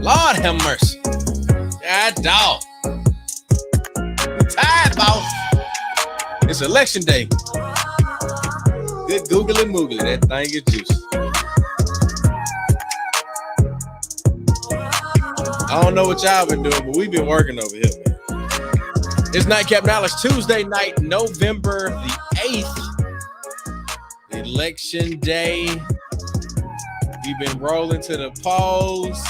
Lord have mercy. God dog. I'm tired, boss. It's election day. Good googly moogly. That thing is juicy. I don't know what y'all been doing, but we've been working over here, man. It's Nightcap Knowledge Tuesday night, November the 8th. Election day. We've been rolling to the polls.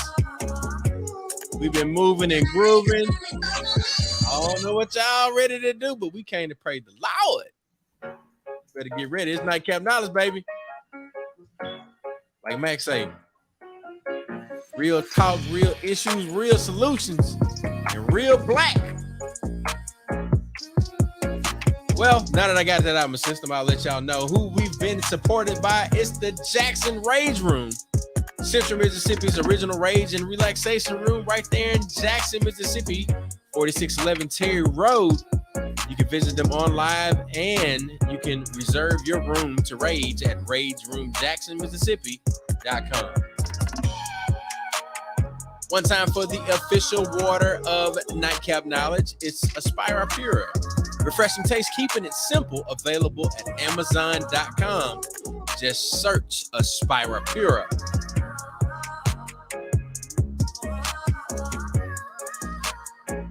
We've been moving and grooving. I don't know what y'all ready to do, but we came to praise the Lord. Better get ready. It's Nightcap Knowledge, baby. Like Max say, real talk, real issues, real solutions, and real black. Well, now that I got that out of my system, I'll let y'all know who we've been supported by. It's the Jackson Rage Room. Central Mississippi's original rage and relaxation room right there in Jackson, Mississippi, 4611 Terry Road. You can visit them online and you can reserve your room to rage at rageroomjacksonmississippi.com. One time for the official water of Nightcap Knowledge, it's Aspira Pura. Refreshing taste, keeping it simple, available at amazon.com. Just search Aspira Pura.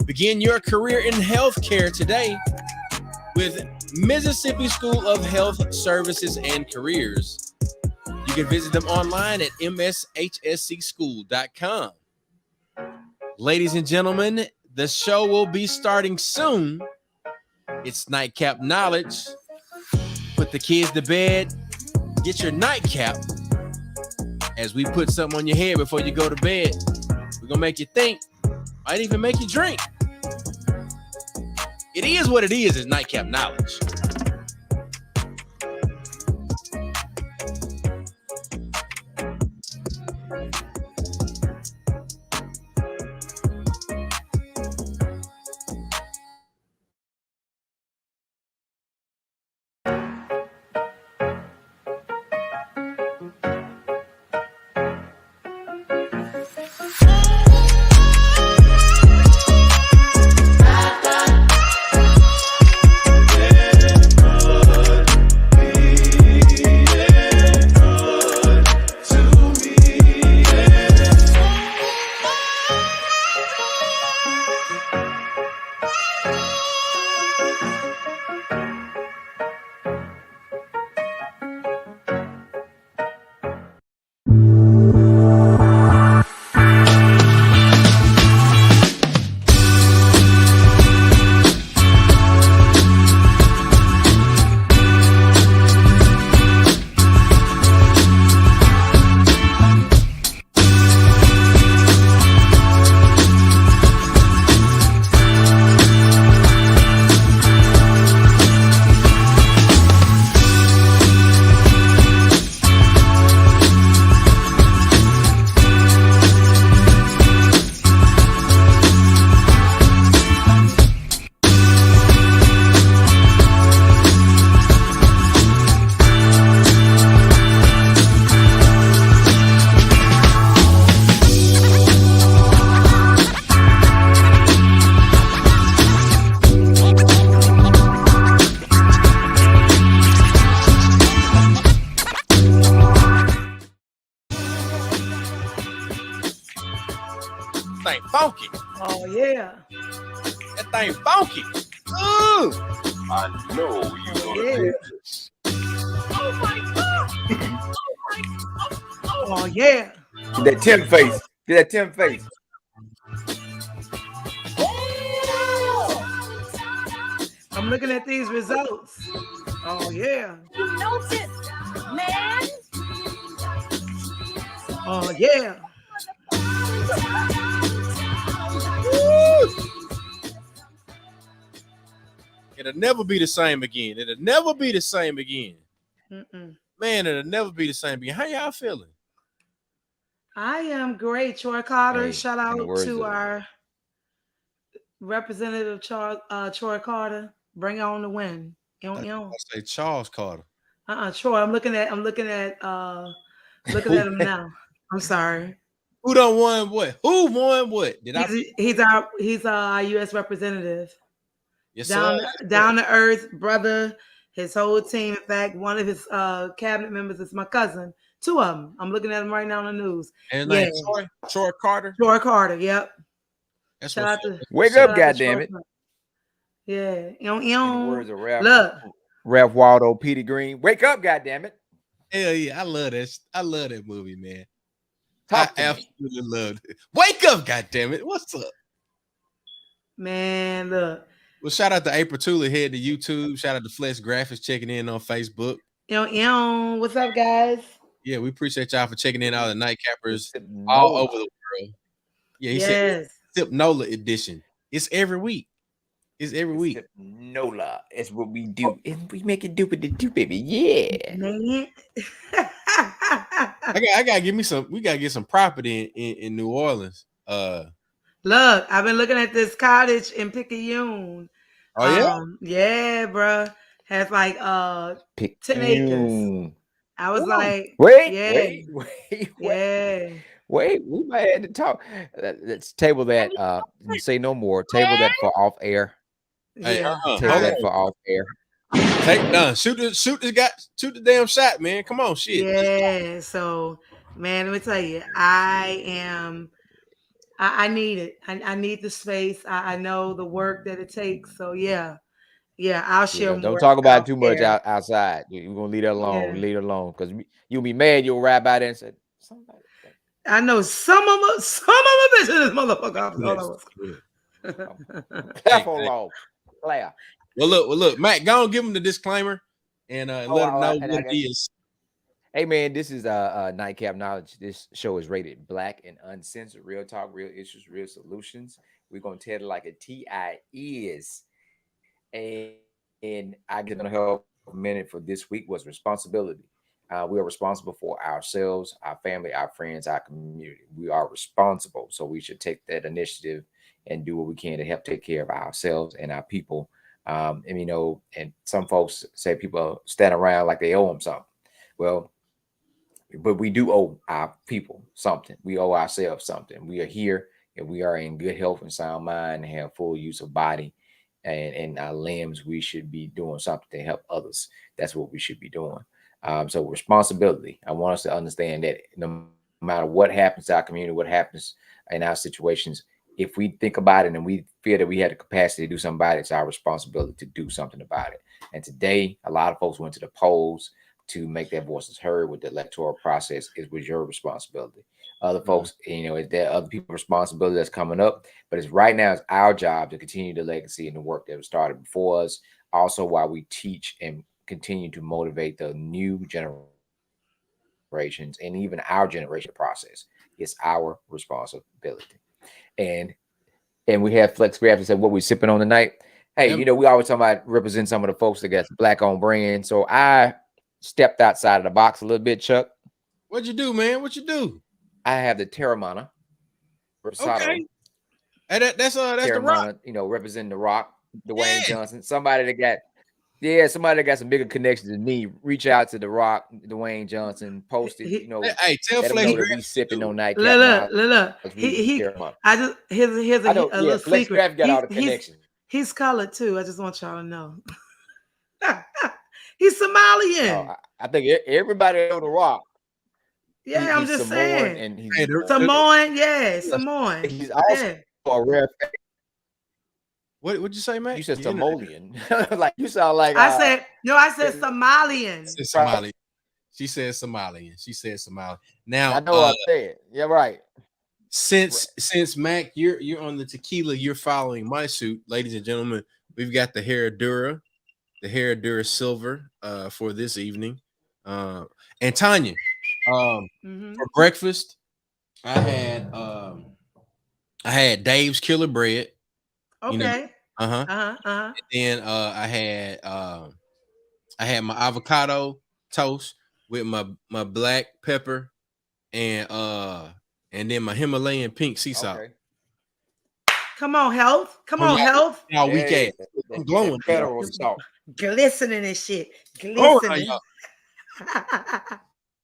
Begin your career in healthcare today with Mississippi School of Health Services and Careers. You can visit them online at mshscschool.com. Ladies and gentlemen, the show will be starting soon. It's Nightcap Knowledge. Put the kids to bed. Get your nightcap as we put something on your head before you go to bed. We're going to make you think. Might even make you drink. It is what it is. It's Nightcap Knowledge. Thing funky. Oh yeah. That thing funky. Ooh. I know you gonna do this. Oh my god. Oh yeah. Get that Tim face. Get that Tim face. I'm looking at these results. Oh yeah. You noticed, man. Oh yeah. Get It'll never be the same again. It'll never be the same again. Man, it'll never be the same again. How y'all feeling? I am great. Troy Carter, Hey, shout in the out words to of our Representative Troy Carter. Bring on the win. I say Charles Carter. Troy, I'm looking at him now. I'm sorry. Who done won what? Who won what? He's our U.S. representative. Yes, down to earth brother. His whole team. In fact, one of his cabinet members is my cousin. Two of them. I'm looking at them right now on the news. And yeah, Troy Carter. Troy Carter. Yep. That's shout out to wake up, goddammit. Yeah. In the words of Ralph Waldo Peter Green. Wake up, goddammit. Hell yeah, I love that movie, man. I absolutely love it. Wake up, goddammit. What's up? Man, look. Well, shout out to April Tula head to YouTube. Shout out to Flex Graphics checking in on Facebook. What's up, guys? Yeah, we appreciate y'all for checking in all the Nightcappers all over the world. Yeah, he said Sip Nola edition. It's every week. It's every week. Nola. It's what we do. We make it do what they do, baby. Yeah. Man. I gotta give me some. We gotta get some property in New Orleans. Look, I've been looking at this cottage in Picayune. Oh yeah, yeah, bro. Has like 10 acres. I was like, wait. Wait, we might have to talk. Let's table that. Say no more. Table that for off air. Yeah. Table that for off air. Shoot the damn shot, man. Come on, shit. Yeah. So, man, let me tell you, I need it. I need the space. I know the work that it takes. So yeah, I'll share more. Don't talk about it too much outside. You're gonna leave that alone. Leave it alone, because you'll be mad. You'll ride by there and say, somebody. I know some of them bitch in this motherfucker. Well, look, Matt, go on, give him the disclaimer and let him know what it is. Hey man, this is Nightcap Knowledge. This show is rated black and uncensored. Real talk, real issues, real solutions. We're gonna tell it like a TI is. And I get gonna help a minute for this week was responsibility. We are responsible for ourselves, our family, our friends, our community. We are responsible, so we should take that initiative and do what we can to help take care of ourselves and our people. And some folks say people stand around like they owe them something. Well, but we do owe our people something. We owe ourselves something. We are here and we are in good health and sound mind and have full use of body and our limbs. We should be doing something to help others. That's what we should be doing. So responsibility. I want us to understand that no matter what happens to our community, what happens in our situations, if we think about it and we feel that we had the capacity to do something about it, it's our responsibility to do something about it. And today, a lot of folks went to the polls to make their voices heard with the electoral process. It was your responsibility. Other folks, it's there other people's responsibility that's coming up, but it's right now it's our job to continue the legacy and the work that was started before us. Also, while we teach and continue to motivate the new generations and even our generation process, it's our responsibility. And we have Flex Graphics and what we're sipping on tonight. Hey, we always talk about represent some of the folks that got black on brand. So I stepped outside of the box a little bit, Chuck. What'd you do, man? What you do? I have the Terramana. Okay. And that's Terramana, the Rock. Representing the Rock, Dwayne Johnson. Somebody that got some bigger connections than me. Reach out to the Rock, Dwayne Johnson. Post it. Hey, tell Flex that we sipping on Nightcap. Look. Here's a little secret. Got all the connections. He's colored too. I just want y'all to know. He's Somalian. I think everybody know the Rock. Yeah, I'm just saying. And he's Samoan, Samoan. He's also a rare. What'd you say, man? You said Somalian. Like you sound like I said Somalian. Somali. She said Somalian. Now I know what I said. Yeah, right. Since Mac, you're on the tequila, you're following my suit, ladies and gentlemen. We've got the Herradura, Silver for this evening. And Tanya, for breakfast, I had Dave's Killer Bread. Okay. Then I had my avocado toast with my black pepper and then my Himalayan pink sea salt. Okay. Come on, health. Come on, health. Y'all weak ass. I'm glowing. Federal salt. Glistening and shit. Oh, Glistening.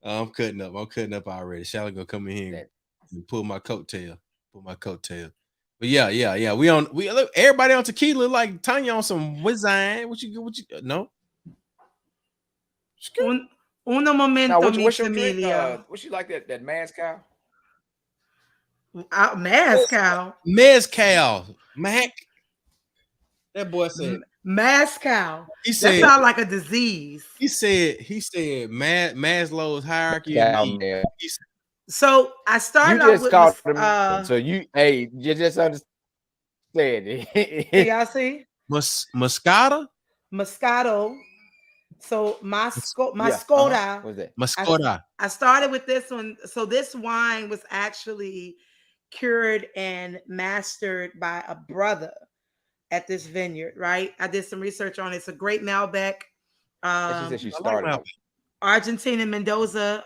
I'm cutting up. I'm cutting up already. Shall go come in here and pull my coattail. But yeah. We look, everybody on tequila like Tanya on some wizine. What you no? Uno momento, Now, mi what's your drink? familia. What you like that mezcal? Mezcal. Mac. That boy said Mezcal. He said that sounds like a disease. He said Maslow's hierarchy of needs. So I started You off just with called them. So you just understand it. Y'all see? Moscato. So my Skoda. What's that? Moscato. I started with this one. So this wine was actually cured and mastered by a brother at this vineyard, right? I did some research on it. It's a great Malbec. She said she started. Argentina Mendoza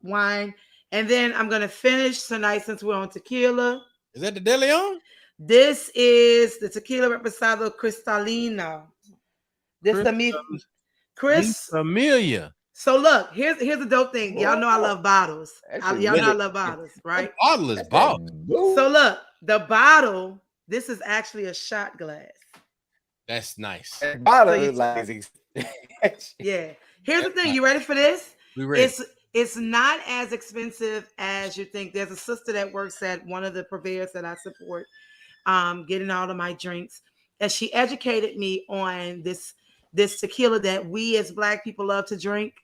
wine. And then I'm going to finish tonight since we're on tequila. Is that the De Leon? This is the Tequila Reposado Cristalino. This is me, Chris Amelia. So look, here's the dope thing. Y'all know I love bottles. Y'all know I love bottles, right? Bottle is bottle. So look, the bottle, this is actually a shot glass. That's nice. Yeah. Here's the thing. You ready for this? We ready. It's not as expensive as you think. There's a sister that works at one of the purveyors that I support, getting all of my drinks. And she educated me on this tequila that we as Black people love to drink.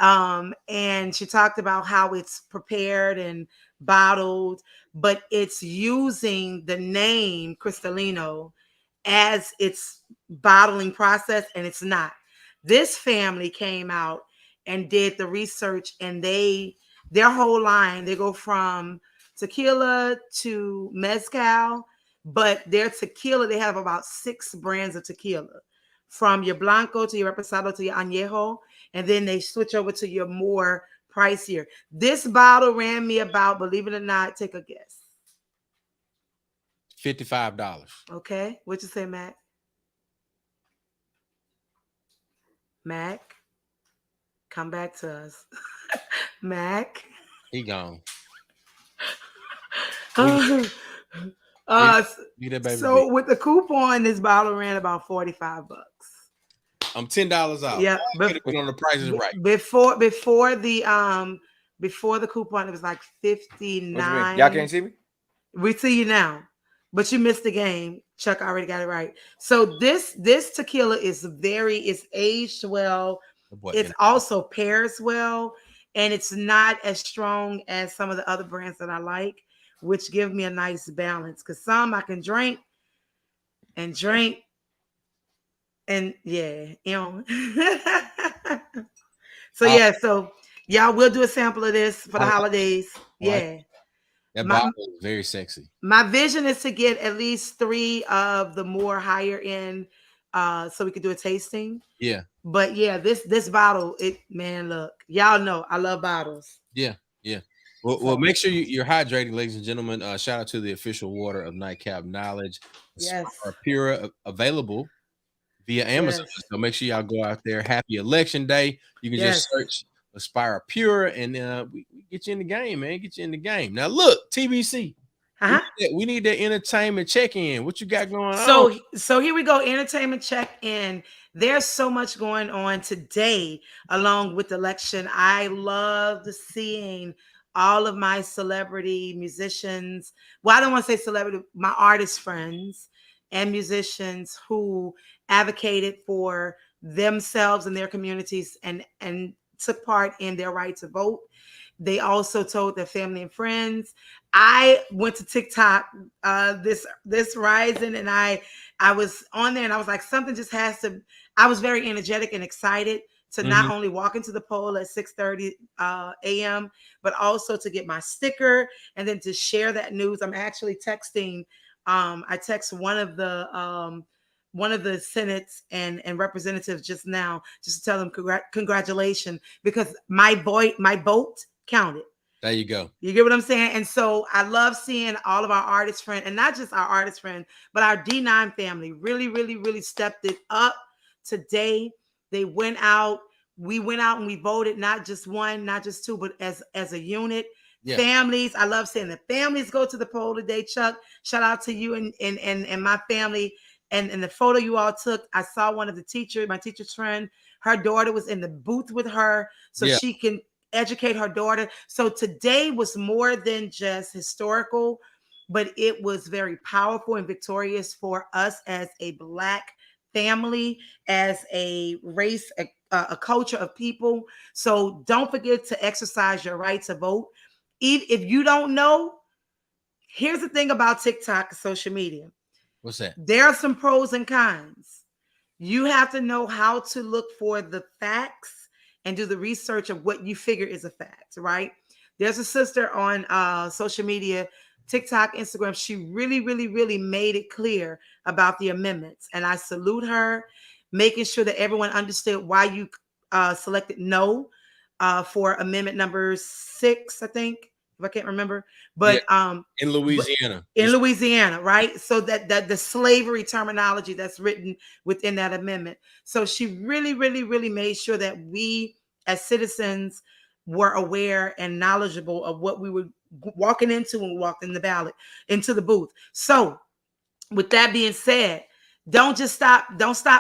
And she talked about how it's prepared and bottled, but it's using the name Cristalino as its bottling process, and it's not. This family came out and did the research, and their whole line, they go from tequila to mezcal, but their tequila, they have about 6 brands of tequila, from your Blanco to your Reposado to your Añejo, and then they switch over to your more pricier. This bottle ran me about, believe it or not, take a guess. $55. Okay, what you say, Mac? Mac, come back to us. Mac. He gone. So with the coupon, this bottle ran about $45. I'm $10 out. Yeah, but on the prices right. Before the coupon, it was like $59. Y'all can't see me? We see you now, but you missed the game. Chuck already got it right. So this tequila is aged well. It's also pairs well, and it's not as strong as some of the other brands that I like, which give me a nice balance. Because some I can drink, and yeah, you know. So y'all will do a sample of this for the holidays. Yeah. That bottle is very sexy. My vision is to get at least 3 of the more higher end, so we could do a tasting. Yeah. But yeah, this bottle, look, y'all know I love bottles. Yeah. Well, make sure you're hydrating, ladies and gentlemen. Shout out to the official water of Nightcap Knowledge. Yes. Pura available via Amazon. Yes. So make sure y'all go out there. Happy Election Day. You can just search Aspira Pura, and we get you in the game, man. Get you in the game. Now look, TBC. We need that entertainment check-in. What you got going on? So here we go. Entertainment check-in. There's so much going on today along with the election. I loved seeing all of my celebrity musicians. Well, I don't want to say celebrity, my artist friends and musicians who advocated for themselves and their communities and took part in their right to vote. They also told their family and friends. I went to TikTok this rising, and I was on there, and I was like, something just has to. I was very energetic and excited to not only walk into the poll at 6:30 a.m., but also to get my sticker and then to share that news. I'm actually texting I text one of the senates and representatives just now, just to tell them congratulations, because my vote counted. There you go. You get what I'm saying? And so I love seeing all of our artist friends, and not just our artist friend, but our D9 family really, really, really stepped it up today. They went out. We went out and we voted, not just one, not just two, but as a unit. Yeah. Families. I love seeing the families go to the poll today. Chuck, shout out to you and my family. And the photo you all took, I saw one of my teacher's friend, her daughter was in the booth with her, so she can educate her daughter. So today was more than just historical, but it was very powerful and victorious for us as a Black family, as a race, a culture of people. So don't forget to exercise your right to vote. If you don't know, here's the thing about TikTok and social media. What's that? There are some pros and cons. You have to know how to look for the facts and do the research of what you figure is a fact, right? There's a sister on social media, TikTok, Instagram. She really, really, really made it clear about the amendments. And I salute her, making sure that everyone understood why you selected no for amendment number 6, I think, if I can't remember. But in Louisiana. In Louisiana, right? So that the slavery terminology that's written within that amendment. So she really, really, really made sure that we as citizens were aware and knowledgeable of what we were walking into when we walked in the ballot, into the booth. So with that being said, don't stop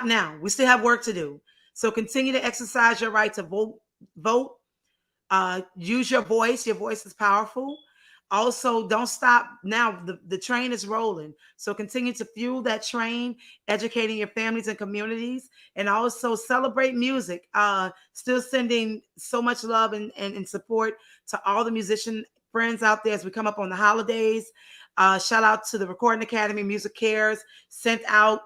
now. We still have work to do. So continue to exercise your right to vote. Use your voice. Your voice is powerful. Also, don't stop now. The train is rolling. So continue to fuel that train, educating your families and communities, and also celebrate music. Still sending so much love and support to all the musician friends out there as we come up on the holidays. Shout out to the Recording Academy, Music Cares, sent out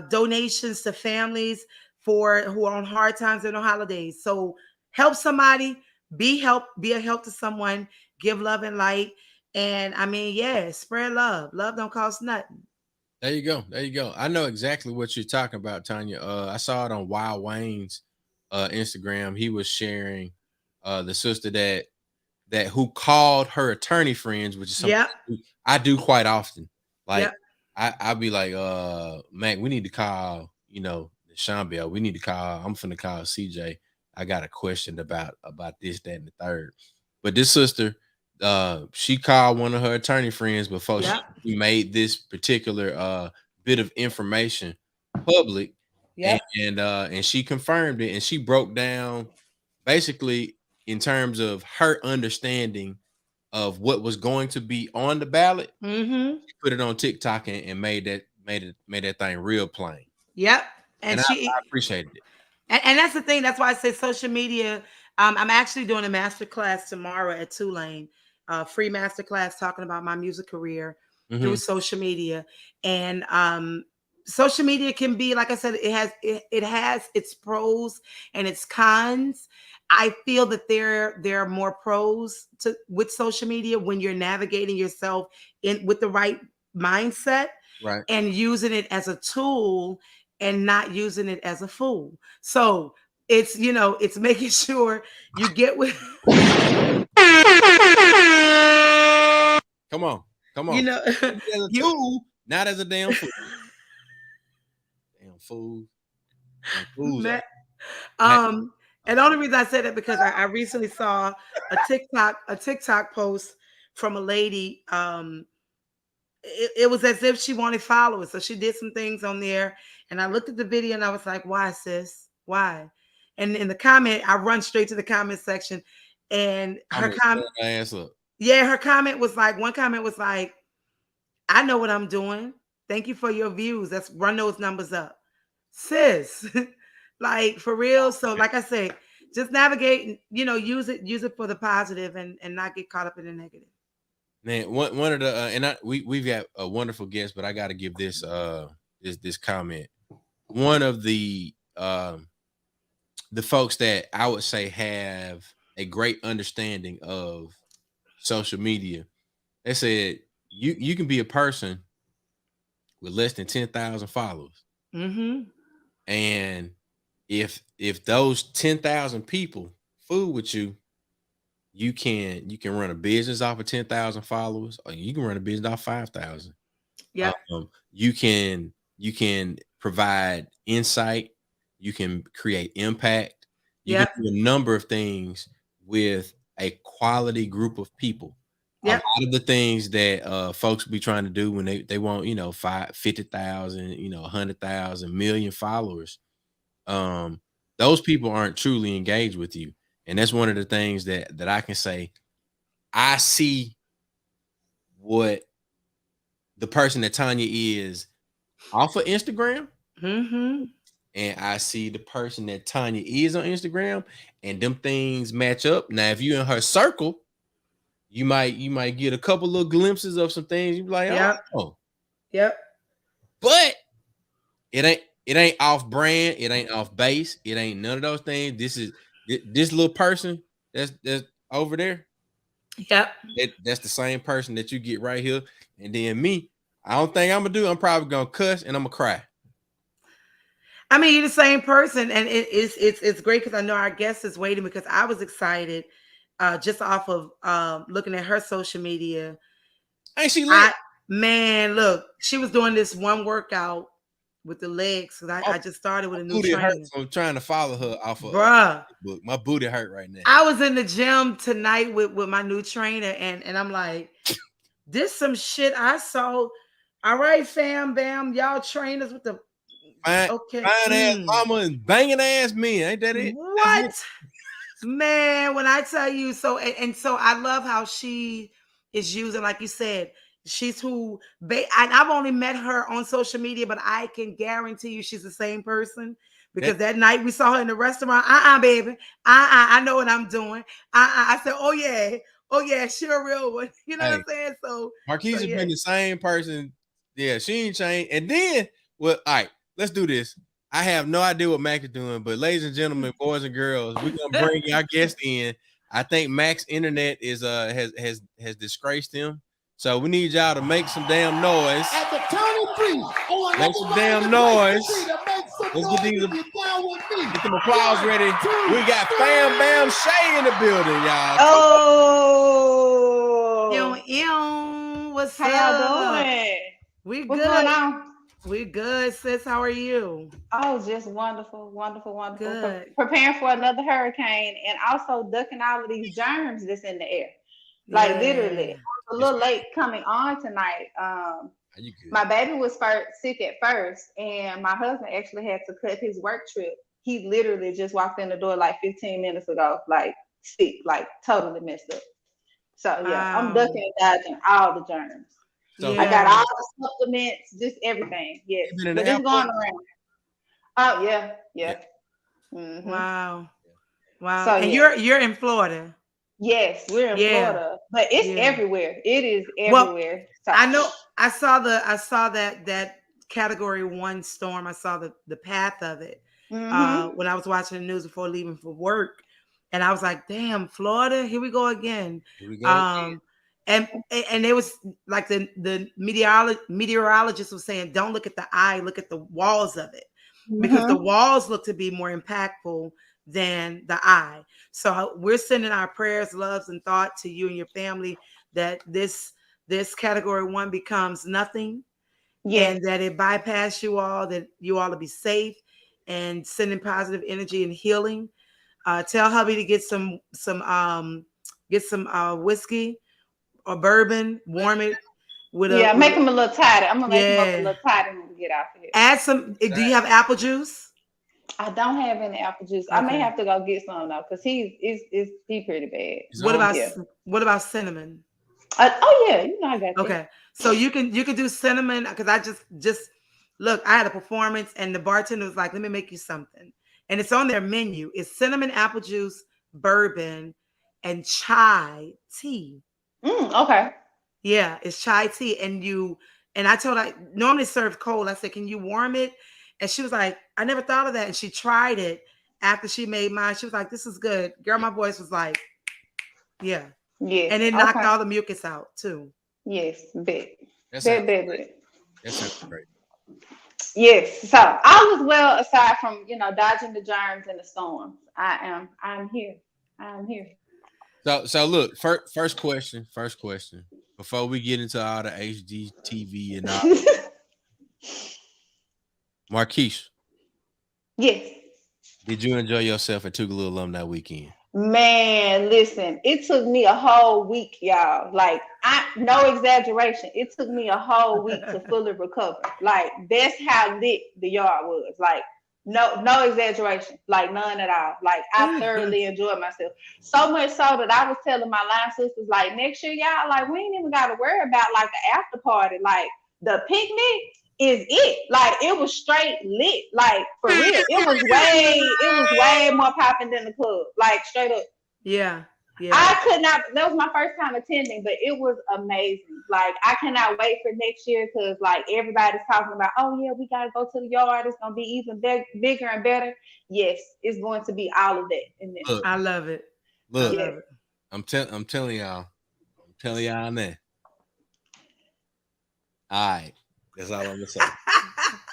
donations to families who are on hard times and on holidays. So help somebody, be a help to someone, give love and light. And I mean, spread love. Love don't cost nothing. There you go. There you go. I know exactly what you're talking about, Tanya. I saw it on Wild Wayne's Instagram. He was sharing the sister that who called her attorney friends, which is something I do quite often. Like I'll be like, Mac, we need to call, Sean Bell. We need to call. I'm finna call CJ. I got a question about this, that, and the third. But this sister, she called one of her attorney friends before she made this particular bit of information public. And she confirmed it, and she broke down basically in terms of her understanding of what was going to be on the ballot. Mm-hmm. She put it on TikTok and made that thing real plain. Yep. And I appreciated it. And that's the thing. That's why I say social media. I'm actually doing a master class tomorrow at Tulane, free master class talking about my music career through social media. And social media can be, like I said, it has its pros and its cons. I feel that there are more pros with social media when you're navigating yourself with the right mindset, right, and using it as a tool and not using it as a fool. So it's it's making sure you get with. Come on. As a tool, not as a damn fool. Damn fool. And the only reason I said that because I recently saw a TikTok post from a lady. It was as if she wanted followers, so she did some things on there. And I looked at the video and I was like, "Why, sis? Why?" And in the comment, I run straight to the comment section, and her comment, her comment was like, one comment was like, "I know what I'm doing. Thank you for your views. Let's run those numbers up, sis." Like, for real. So like I say, just navigate, use it for the positive and not get caught up in the negative. Man, one of the we've got a wonderful guest, but I got to give this this comment. One of the folks that I would say have a great understanding of social media, they said you can be a person with less than 10,000 followers. Mm-hmm. And if those 10,000 people fool with you, you can run a business off of 10,000 followers, or you can run a business off 5,000. Yeah. You can provide insight, you can create impact, you Yep. can do a number of things with a quality group of people. Yep. A lot of the things that folks be trying to do when they want, 50,000, 100,000, million followers, those people aren't truly engaged with you. And that's one of the things that I can say. I see what the person that Tanya is off of Instagram, Mm-hmm. and I see the person that Tanya is on Instagram, and them things match up. Now, if you're in her circle, you might get a couple little glimpses of some things. You be like, Yep. oh, Yep. but it ain't off brand, it ain't off base, it ain't none of those things. This little person that's over there. Yep. That's the same person that you get right here. And then me, I don't think I'm probably gonna cuss and I'm gonna cry. I mean, you're the same person, and it's great because I know our guest is waiting, because I was excited just off of looking at her social media. Ain't she lit? Man, look, she was doing this one workout with the legs, because I just started with a new trainer. I'm trying to follow her off of Bruh. Facebook. My booty hurt right now. I was in the gym tonight with my new trainer, and I'm like, this some shit I saw. All right, FamBam, y'all trainers with the Fine ass mama and banging ass men. Ain't that it? What? Man, when I tell you, so I love how she is using, like you said, she's who, and I've only met her on social media, but I can guarantee you she's the same person, because that night we saw her in the restaurant. Baby. I know what I'm doing. I said, oh yeah, she a real one. You know what I'm saying? So Markesha been the same person. Yeah, she ain't changed. And then, well, all right, let's do this. I have no idea what Mac is doing, but ladies and gentlemen, boys and girls, we're gonna bring our guest in. I think Mac's internet is has disgraced him. So we need y'all to make some damn noise. At the turning 3, make some damn noise. Let's get some applause ready. We got Bam Shay in the building, y'all. What's How y'all doing? We What's good. going on? We good, sis. How are you? Oh, just wonderful, wonderful, wonderful. Good. Preparing for another hurricane, and also ducking all of these germs that's in the air. Like literally, I was a little late coming on tonight. My baby was sick at first, and my husband actually had to cut his work trip. He literally just walked in the door like 15 minutes ago, like sick, like totally messed up. So yeah, I'm ducking and dodging all the germs. So I got all the supplements, just everything. Yes, but it's going around. Oh yeah. Mm-hmm. Wow. So, and you're in Florida. Yes, we're in Florida, but it's everywhere. It is everywhere. Well, I know. I saw that Category 1 storm. I saw the path of it when I was watching the news before leaving for work, and I was like, "Damn, Florida, here we go again." And it was like the meteorologist was saying, don't look at the eye, look at the walls of it, because the walls look to be more impactful than the eye. So we're sending our prayers, loves, and thought to you and your family that this Category 1 becomes nothing, and that it bypass you all, that you all will be safe, and sending positive energy and healing. Tell hubby to get some whiskey or bourbon, warm it with make him a little tighter. I'm gonna make him up a little tighter when we get out here. Add some. Do you have apple juice? I don't have any apple juice. Okay. I may have to go get some though, because he's pretty bad. What about cinnamon? Oh yeah, you know I got that. Okay, so you can do cinnamon, because I just look. I had a performance and the bartender was like, "Let me make you something," and it's on their menu. It's cinnamon, apple juice, bourbon, and chai tea. Okay. Yeah, it's chai tea, and I told her normally served cold. I said, "Can you warm it?" And she was like, "I never thought of that." And she tried it after she made mine. She was like, "This is good." Girl, my voice was like, yeah. And it knocked all the mucus out too. Yes, big. That That sounds great. Yes. So all is well aside from, dodging the germs and the storms. I'm here. I'm here. So look, first question. Before we get into all the HGTV and all, Markesha, Yes. did you enjoy yourself at Tougaloo Alumni Weekend? Man, listen, it took me a whole week, y'all. Like, no exaggeration. It took me a whole week to fully recover. Like, that's how lit the yard was. Like, no exaggeration. Like, none at all. Like, I thoroughly enjoyed myself. So much so that I was telling my line sisters, like, next year, y'all, like, we ain't even got to worry about, like, the after party. Like, the picnic is it. Like, it was straight lit. Like, for real. It was way more popping than the club. Like, straight up. Yeah. I could not, that was my first time attending, but it was amazing. Like, I cannot wait for next year because, like, everybody's talking about, oh, yeah, we got to go to the yard. It's going to be even bigger and better. Yes, it's going to be all of that in this. I love it. Look, I love it. I'm telling y'all now. All right. That's all I'm gonna say.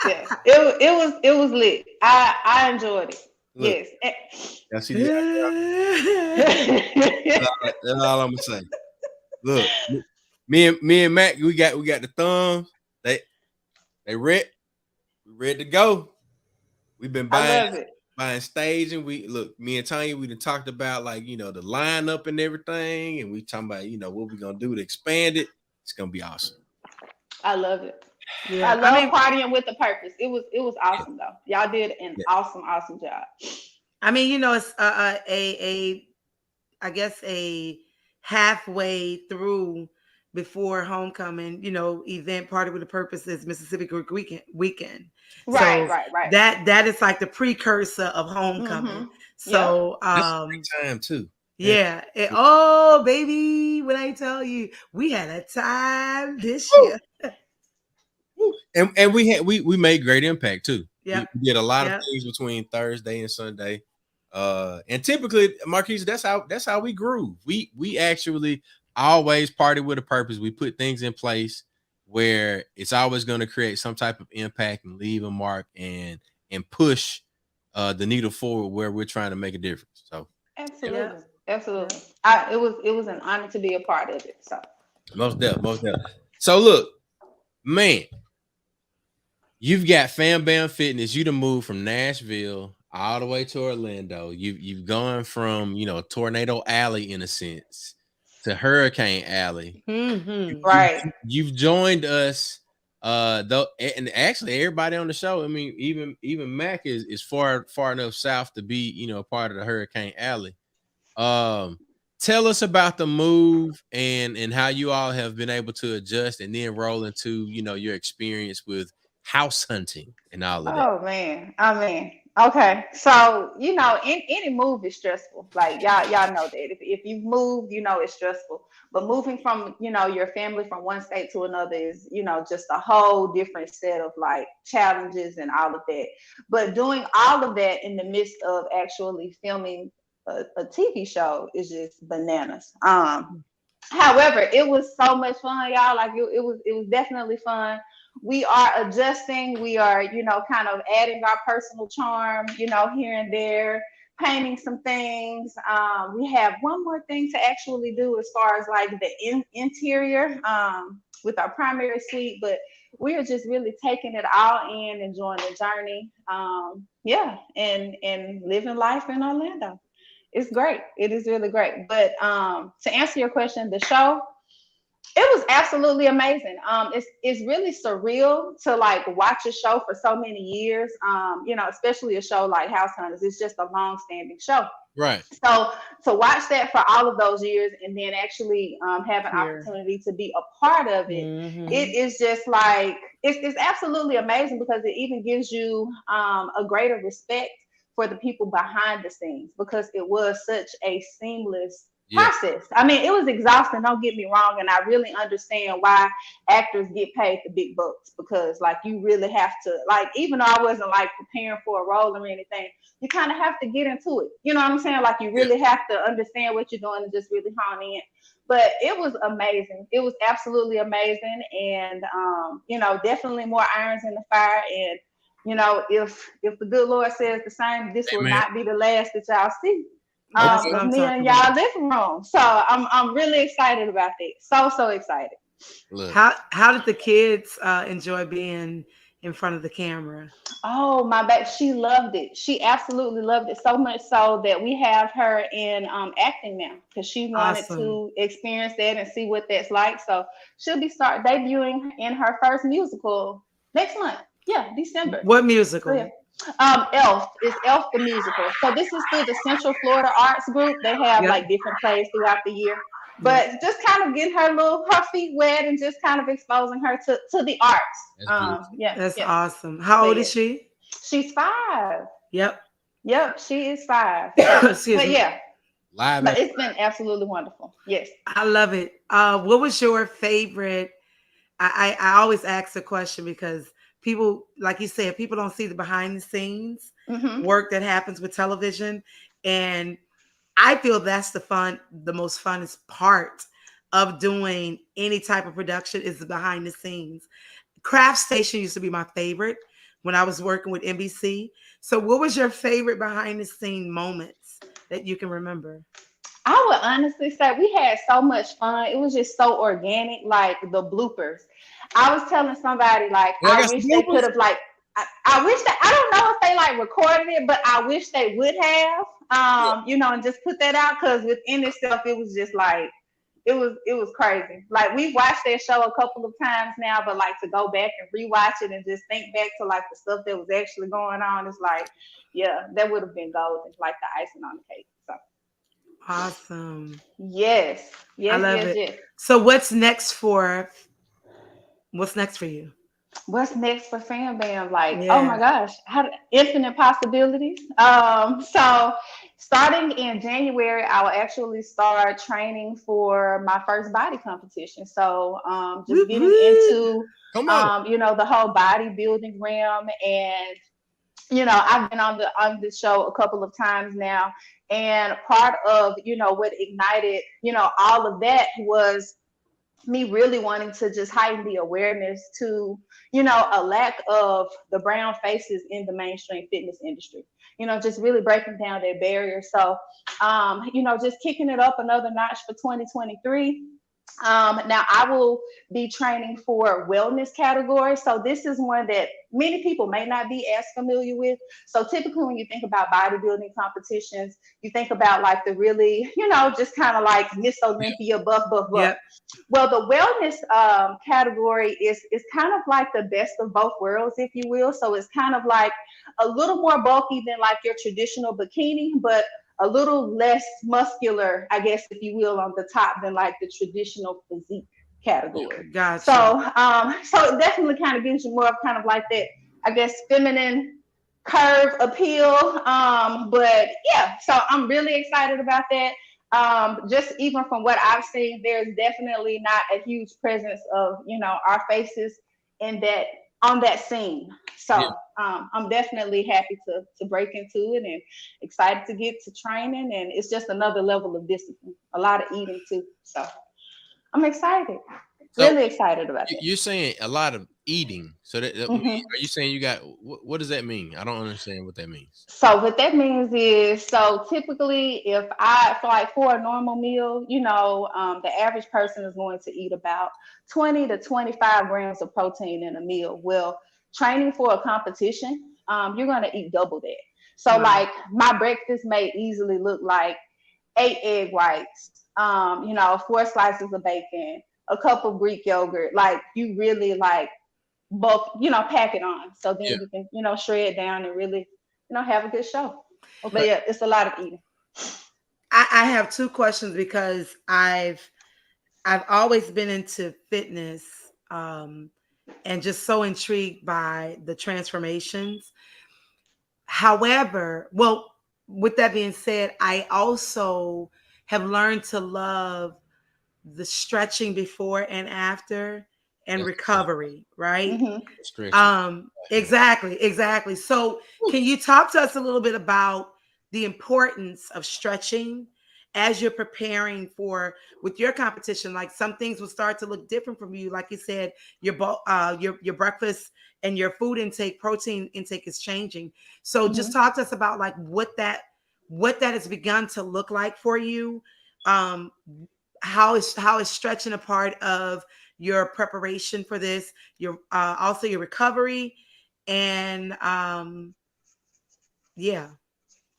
Yeah, it was lit. I enjoyed it. Look, yes. Y'all see that's all I'm gonna say. Look, me and Mac, we got the thumbs. They ready to go. We've been buying stage, and me and Tanya, we done talked about, like, the lineup and everything, and we talking about, what we gonna do to expand it. It's gonna be awesome. I love it. Yeah, I love partying with a purpose. It was awesome though. Y'all did an awesome job. I mean, it's I guess a halfway through before homecoming, event party with a purpose is Mississippi Greek weekend. Right. That is like the precursor of homecoming. Mm-hmm. So that's a great time too. Yeah. Oh, baby, when I tell you, we had a time this year. And we made great impact too. Yeah, we did a lot of things between Thursday and Sunday. And typically, Markesha, that's how we groove. We actually always party with a purpose. We put things in place where it's always going to create some type of impact and leave a mark and push the needle forward where we're trying to make a difference. So absolutely. It was an honor to be a part of it. So most definitely. So look, man, you've got FamBam Fitness. You done moved from Nashville all the way to Orlando. You've gone from Tornado Alley in a sense to Hurricane Alley. Mm-hmm. Right. You've joined us. Though, and actually everybody on the show. I mean, even Mac is far enough south to be a part of the Hurricane Alley. Tell us about the move and how you all have been able to adjust and then roll into your experience with house hunting and all of that. Oh man, okay. So any move is stressful. Like y'all know that if you've moved, it's stressful. But moving from your family from one state to another is just a whole different set of like challenges and all of that. But doing all of that in the midst of actually filming a TV show is just bananas. However, it was so much fun, y'all. Like it was definitely fun. We are adjusting. We are, kind of adding our personal charm, here and there, painting some things. We have one more thing to actually do as far as like the interior with our primary suite, but we are just really taking it all in, enjoying the journey. And living life in Orlando. It's great. It is really great. But to answer your question, the show, it was absolutely amazing. It's really surreal to like watch a show for so many years. Especially a show like House Hunters. It's just a long-standing show. Right. So to watch that for all of those years and then actually have an opportunity to be a part of it, it is just like it's absolutely amazing because it even gives you a greater respect for the people behind the scenes because it was such a seamless process. I mean, it was exhausting, don't get me wrong, and I really understand why actors get paid the big bucks, because like you really have to, like, even though I wasn't like preparing for a role or anything, you kind of have to get into it. You know what I'm saying? Like you really have to understand what you're doing and just really hone in. But it was amazing. It was absolutely amazing, and definitely more irons in the fire. And if the good Lord says the same, this will not be the last that y'all see. With me in y'all living room. So I'm really excited about that. So excited. Look. How did the kids enjoy being in front of the camera? Oh, my baby, she loved it. She absolutely loved it, so much so that we have her in acting now, because she wanted to experience that and see what that's like. So she'll be debuting in her first musical next month. Yeah, December. What musical? So, yeah. Elf. It's Elf the musical. So this is through the Central Florida Arts Group. They have like different plays throughout the year, but just kind of getting her feet wet and just kind of exposing her to the arts. That's awesome. How old is she? She's 5. Yep, she is 5. Excuse me. Yeah, live. But it's been absolutely wonderful. Yes, I love it. What was your favorite? I always ask the question because people, like you said, people don't see the behind the scenes work that happens with television. And I feel that's the most funnest part of doing any type of production is the behind the scenes. Craft Station used to be my favorite when I was working with NBC. So what was your favorite behind the scene moments that you can remember? I would honestly say we had so much fun. It was just so organic, like the bloopers. I was telling somebody, like, I wish they could have, like, I wish that, I don't know if they like recorded it, but I wish they would have, and just put that out, because within itself, it was just like, it was crazy. Like, we've watched that show a couple of times now, but like to go back and rewatch it and just think back to like the stuff that was actually going on, it's like, yeah, that would have been golden, like the icing on the cake. So. Awesome. Yes. I love it. Yes. So what's next for you? What's next for FamBam? Like, oh my gosh, infinite possibilities. So starting in January, I will actually start training for my first body competition. So just getting into the whole bodybuilding realm, and I've been on this show a couple of times now, and part of what ignited all of that was me really wanting to just heighten the awareness to a lack of the brown faces in the mainstream fitness industry, just really breaking down that barrier. So just kicking it up another notch for 2023. Now I will be training for wellness category. So this is one that many people may not be as familiar with. So typically when you think about bodybuilding competitions, you think about like the really, just kind of like Miss Olympia, buff. Yep. Well, the wellness category is kind of like the best of both worlds, if you will. So it's kind of like a little more bulky than like your traditional bikini, but a little less muscular, I guess, if you will, on the top than like the traditional physique category. Gotcha. So it definitely kind of gives you more of kind of like that, I guess, feminine curve appeal. But yeah, so I'm really excited about that. Just even from what I've seen, there's definitely not a huge presence of, our faces on that scene. So I'm definitely happy to break into it and excited to get to training. And it's just another level of discipline, a lot of eating too. So I'm excited. Really excited about it. You're saying a lot of eating. So that are you saying you got, what does that mean? I don't understand what that means. So what that means is, so typically if for a normal meal, the average person is going to eat about 20 to 25 grams of protein in a meal. Well, training for a competition, you're going to eat double that. So like my breakfast may easily look like 8 egg whites, 4 slices of bacon, a cup of Greek yogurt. Like you really like bulk, pack it on. So then you can, shred down and really, have a good show. Okay. But yeah, it's a lot of eating. I have 2 questions because I've always been into fitness and just so intrigued by the transformations. However, with that being said, I also have learned to love the stretching before and after and recovery, right? Exactly. So can you talk to us a little bit about the importance of stretching as you're preparing for with your competition? Like some things will start to look different from you. Like you said, your breakfast and your food intake, protein intake is changing. So just talk to us about like what that has begun to look like for you. How is stretching a part of your preparation for this, your also your recovery, and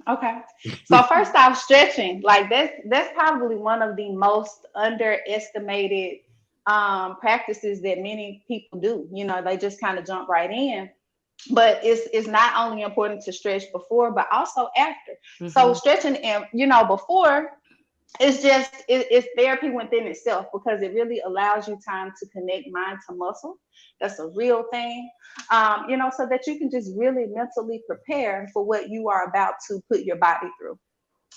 Okay. So first off, stretching, like that's probably one of the most underestimated practices that many people do. You know, they just kind of jump right in. But it's not only important to stretch before, but also after. So stretching, and before, it's therapy within itself, because it really allows you time to connect mind to muscle. That's a real thing, so that you can just really mentally prepare for what you are about to put your body through.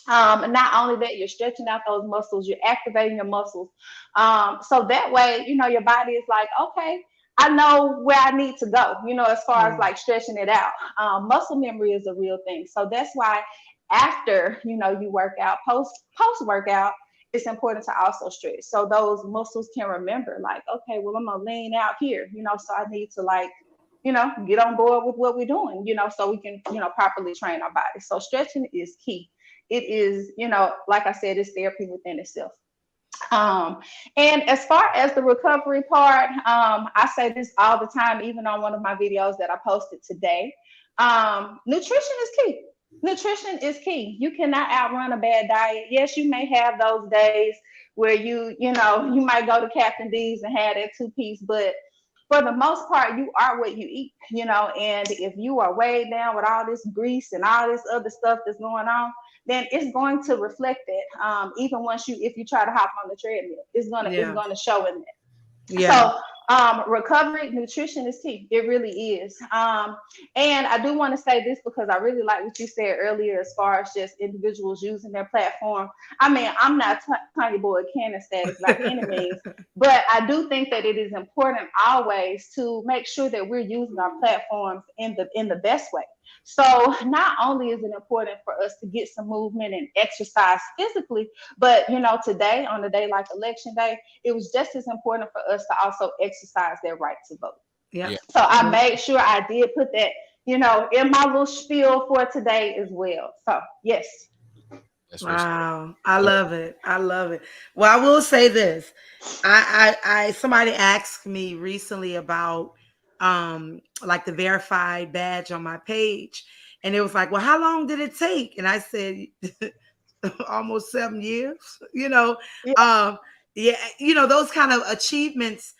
Not only that, you're stretching out those muscles, you're activating your muscles, so that way your body is like, okay, I know where I need to go, as far as like stretching it out. Muscle memory is a real thing, so that's why after you work out, post workout, it's important to also stretch, so those muscles can remember, like, okay, well, I'm gonna lean out here, so I need to, like, get on board with what we're doing, so we can properly train our body. So stretching is key. It is, like I said, it's therapy within itself. And as far as the recovery part, I say this all the time, even on one of my videos that I posted today. Nutrition is key. Nutrition is key. You cannot outrun a bad diet. Yes, you may have those days where you might go to Captain D's and have that 2-piece, but for the most part, you are what you eat, and if you are weighed down with all this grease and all this other stuff that's going on, then it's going to reflect it. Even if you try to hop on the treadmill, it's gonna show in that. So recovery, nutrition is key. It really is. And I do want to say this, because I really like what you said earlier as far as just individuals using their platform. I mean, I'm not Tanya Boyd Cannon status by any means, but I do think that it is important always to make sure that we're using our platforms in the best way. So not only is it important for us to get some movement and exercise physically, but today, on a day like Election Day, it was just as important for us to also exercise their right to vote. So I made sure I did put that, in my little spiel for today as well. So yes. Wow, I love it. Well, I will say this. I somebody asked me recently about like the verified badge on my page, and it was like, well, how long did it take? And I said almost 7 years. Those kind of achievements.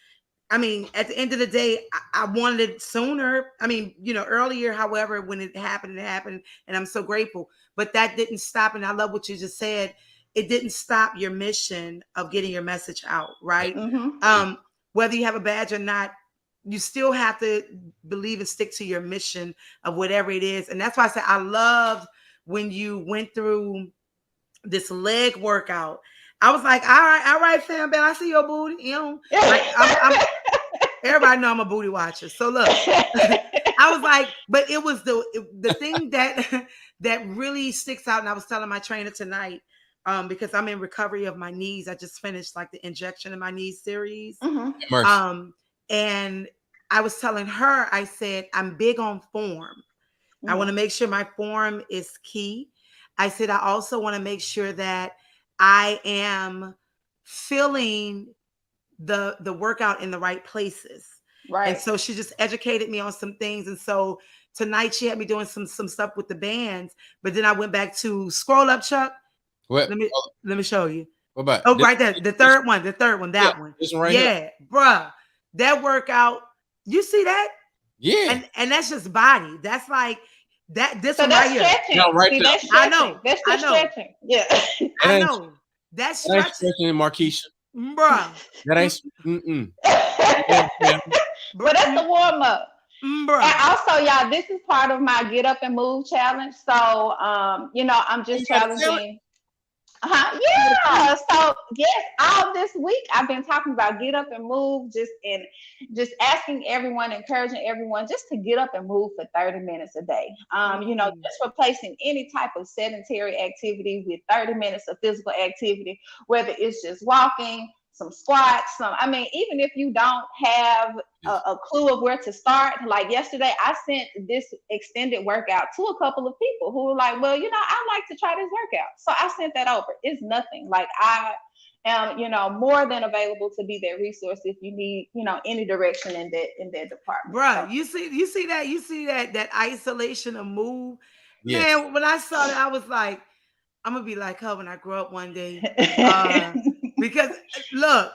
I mean, at the end of the day, I wanted it sooner. I mean, earlier, however, when it happened, and I'm so grateful. But that didn't stop, and I love what you just said. It didn't stop your mission of getting your message out, right? Whether you have a badge or not, you still have to believe and stick to your mission of whatever it is. And that's why I said I loved when you went through this leg workout. I was like, all right, FamBam, I see your booty. Like everybody know I'm a booty watcher. So look, I was like, but it was the thing that really sticks out. And I was telling my trainer tonight, because I'm in recovery of my knees. I just finished like the injection in my knees series. And I was telling her, I said, I'm big on form. I want to make sure my form is key. I said, I also want to make sure that I am feeling the workout in the right places. Right. And so she just educated me on some things. And so tonight she had me doing some stuff with the bands, but then I went back to scroll up, Chuck. What? Let me show you. What about? Oh, right there. The third one, that one. This one right here. Bruh. That workout, you see that? Yeah. And that's just body. That's like that. This one right here. No, right there. That's I know. That's just stretching. Yeah. I know. That's stretching in Markesha. Bruh. That ain't. But that's the warm up. Bruh. And also, y'all, this is part of my Get Up and Move challenge. So, I'm just challenging. Yeah. So yes, all this week I've been talking about get up and move, just asking everyone, encouraging everyone just to get up and move for 30 minutes a day. Just replacing any type of sedentary activity with 30 minutes of physical activity, whether it's just walking, some squats, even if you don't have a clue of where to start, like yesterday, I sent this extended workout to a couple of people who were like, well, I'd like to try this workout. So I sent that over. It's nothing. Like I am, more than available to be that resource if you need, any direction in that department. Bruh, you see that isolation of move. Yes. Man, when I saw that, I was like, I'm gonna be like her when I grow up one day. Because look,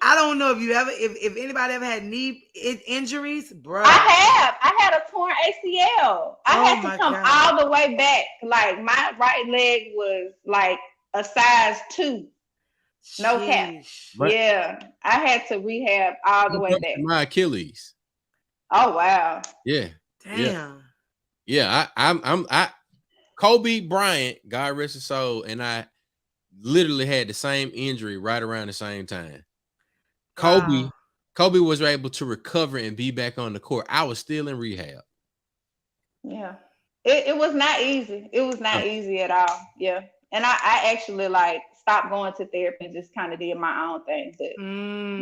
I don't know if anybody ever had knee injuries, bro. I had a torn ACL. I had to come all the way back. Like my right leg was like a size 2. No cap. Yeah. I had to rehab all the way back. My Achilles. Oh wow. Yeah. Damn. Yeah. I Kobe Bryant, God rest his soul, and I literally had the same injury right around the same time. Kobe was able to recover and be back on the court. I was still in rehab. Yeah. It was not easy. It was not easy at all. Yeah. And I actually stopped going to therapy and just kind of did my own thing.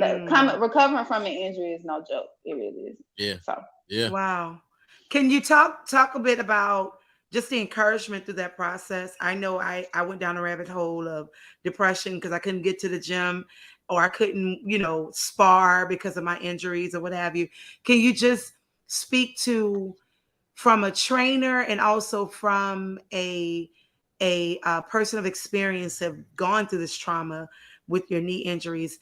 But recovering from an injury is no joke. It really is. Yeah. So yeah. Wow. Can you talk a bit about just the encouragement through that process? I know I went down a rabbit hole of depression because I couldn't get to the gym or I couldn't, spar because of my injuries or what have you. Can you just speak to, from a trainer and also from a person of experience have gone through this trauma with your knee injuries,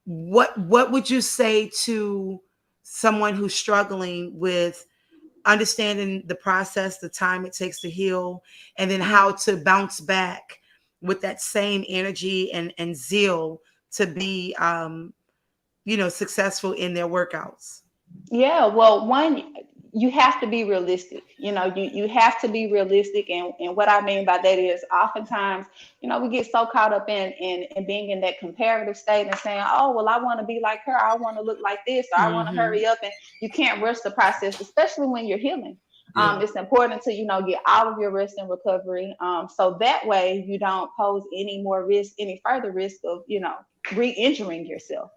what would you say to someone who's struggling with understanding the process, the time it takes to heal, and then how to bounce back with that same energy and zeal to be successful in their workouts? Yeah, well, one, you have to be realistic. You have to be realistic. And what I mean by that is oftentimes, we get so caught up in being in that comparative state and saying, oh, well, I want to be like her. I want to look like this, or I want to hurry up. And you can't rush the process, especially when you're healing. Yeah. It's important to, get all of your rest and recovery. So that way you don't pose any further risk of, re-injuring yourself.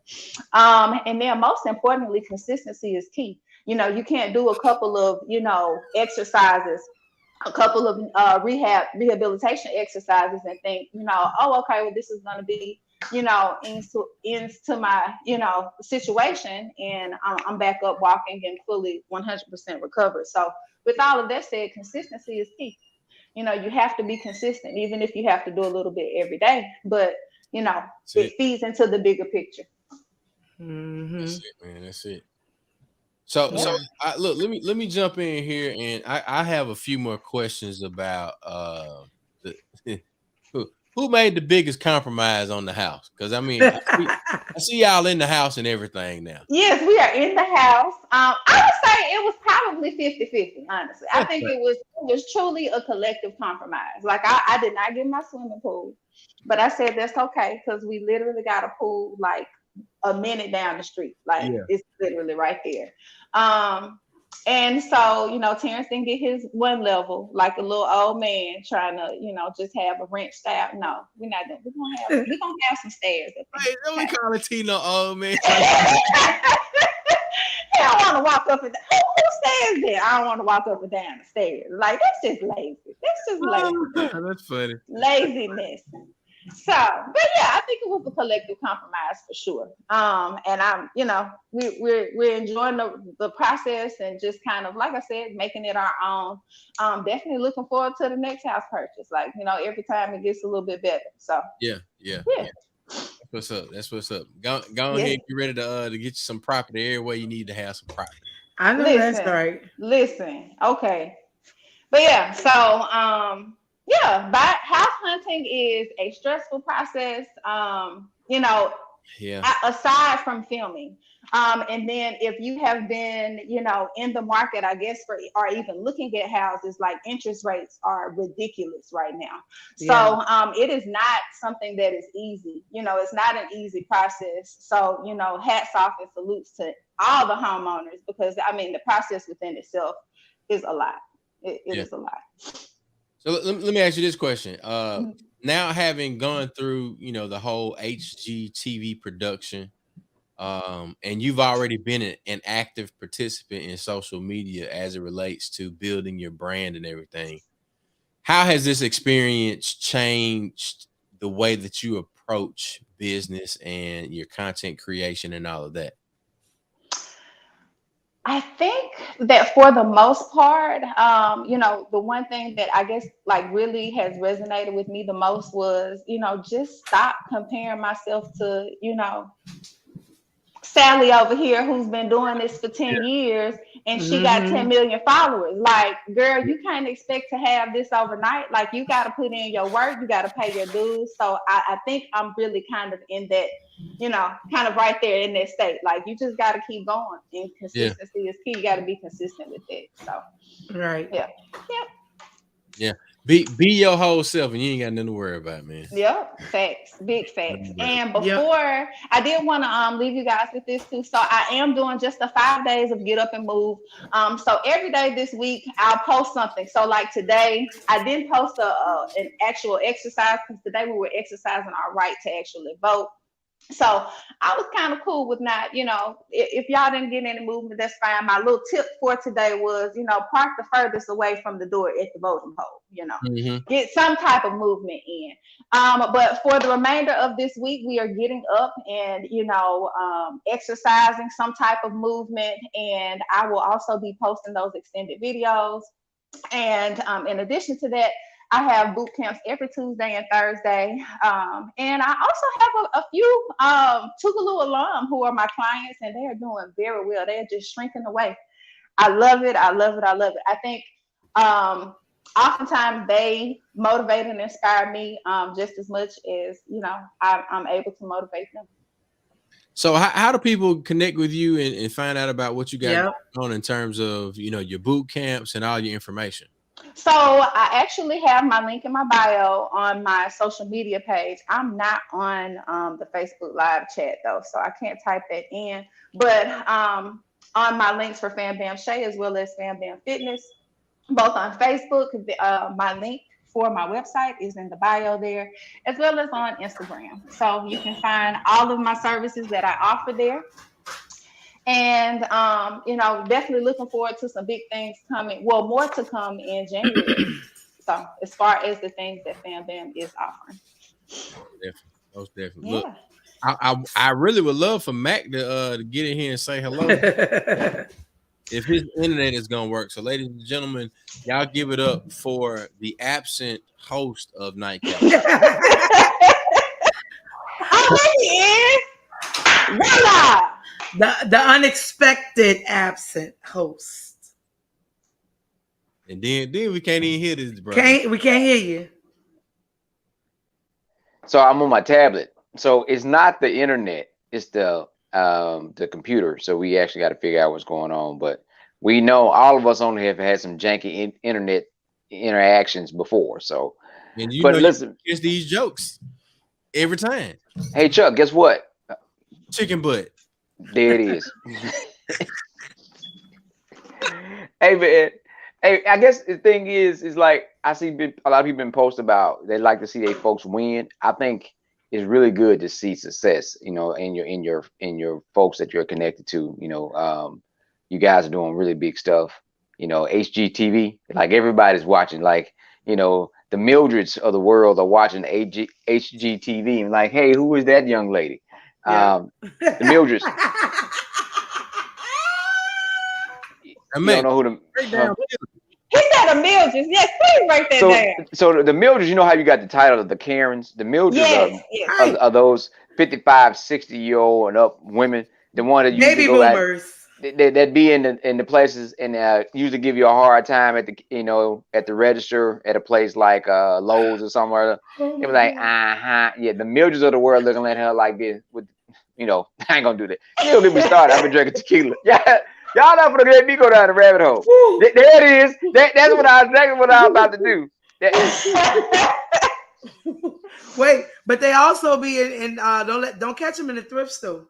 And then most importantly, consistency is key. You can't do a couple of, exercises, a couple of rehabilitation exercises and think, oh, okay, well, this is going to be, ends to my, situation, and I'm back up walking and fully 100% recovered. So with all of that said, consistency is key. You have to be consistent, even if you have to do a little bit every day, but it feeds into the bigger picture. Mm-hmm. That's it, man. That's it. So look, let me jump in here, and I have a few more questions about who made the biggest compromise on the house, because I see y'all in the house and everything now. Yes, we are in the house. I would say it was probably 50-50, honestly. I think it was truly a collective compromise. Like I did not get my swimming pool, but I said that's okay because we literally got a pool like a minute down the street. It's literally right there. And so, Terrence didn't get his one level like a little old man trying to, just have a wrench style. No, we're not doing. We're gonna have some stairs. Hey, don't call it Tino old man. He don't want to walk up and down. Who stairs there? I don't want to walk up and down the stairs. Like that's just lazy. That's just lazy. That's funny. Laziness. So, but yeah, I think it was a collective compromise for sure. And I'm, we're enjoying the process and just kind of, like I said, making it our own. Definitely looking forward to the next house purchase. Like, every time it gets a little bit better. So yeah. That's what's up. Go ahead, get ready to get you some property everywhere you need to have some property. I know that's right. Listen, okay. But yeah, so house hunting is a stressful process. Yeah. Aside from filming. And then if you have been, you know, in the market, I guess, or even looking at houses, like interest rates are ridiculous right now. So it is not something that is easy. You know, it's not an easy process. So, you know, hats off and salutes to all the homeowners, because I mean, the process within itself is a lot. It is a lot. So let me ask you this question. Now having gone through, you know, the whole HGTV production, and you've already been an active participant in social media as it relates to building your brand and everything. How has this experience changed the way that you approach business and your content creation and all of that? I think that for the most part, you know, the one thing that I guess like really has resonated with me the most was, you know, just stop comparing myself to, you know, Sally over here who's been doing this for 10 years and she got 10 million followers. Like, girl, you can't expect to have this overnight. Like, you got to put in your work, you got to pay your dues. So I think I'm really kind of in that, you know, kind of right there in that state. Like, you just got to keep going, and consistency is key. You got to be consistent with it. So, right. Yeah. Be your whole self, and you ain't got nothing to worry about, man. Yep, facts, big facts. And before I did want to leave you guys with this too. So I am doing just the 5 days of Get Up and Move. So every day this week I'll post something. So like today, I didn't post an actual exercise because today we were exercising our right to actually vote. So I was kind of cool with not, you know, if y'all didn't get any movement, that's fine. My little tip for today was, you know, park the furthest away from the door at the voting poll, you know, get some type of movement in. But for the remainder of this week, we are getting up and, you know, exercising some type of movement. And I will also be posting those extended videos. And in addition to that, I have boot camps every Tuesday and Thursday. And I also have a few Tougaloo alum who are my clients, and they are doing very well. They are just shrinking away. I love it. I love it. I love it. I think oftentimes they motivate and inspire me just as much as, you know, I'm able to motivate them. So how do people connect with you and find out about what you got on in terms of, you know, your boot camps and all your information? So I actually have my link in my bio on my social media page. I'm not on the Facebook live chat though, so I can't type that in. But on my links for FamBam Shay as well as FamBam Fitness, both on Facebook, my link for my website is in the bio there, as well as on Instagram. So you can find all of my services that I offer there. And, you know, definitely looking forward to some big things coming. Well, more to come in January. So as far as the things that FamBam is offering. Most definitely. Look, I really would love for Mac to get in here and say hello. If his internet is going to work. So ladies and gentlemen, y'all give it up for the absent host of Nightcap. Voila! The unexpected absent host. And then we can't even hear this, bro. We can't hear you. So I'm on my tablet. So it's not the internet, it's the computer. So we actually got to figure out what's going on. But we know all of us only have had some janky internet interactions before. So and you know, listen, it's these jokes every time. Hey Chuck, guess what? Chicken butt. There it is. Hey man, hey, I guess the thing is like I see a lot of people been post about they like to see their folks win. I think it's really good to see success, you know, in your folks that you're connected to. You know, you guys are doing really big stuff. You know, HGTV, like everybody's watching. Like, you know, the Mildreds of the world are watching HGTV and like, hey, who is that young lady? The Mildreds. You don't know who the he said the Mildreds. Yes, please write that down. So the Mildreds, you know how you got the title of the Karens? The Mildreds are those 55, 60-year-old and up women. The one that usually go boomers. That be in the places and usually give you a hard time at the register at a place like Lowe's or somewhere. It was like, yeah, the Mildreds of the world looking at her like this with you know, I ain't gonna do that. You don't get me started. I've been drinking tequila. Yeah, y'all not gonna let me go down the rabbit hole. There it is. That's what I was about to do. Wait, but they also be in don't catch them in the thrift store.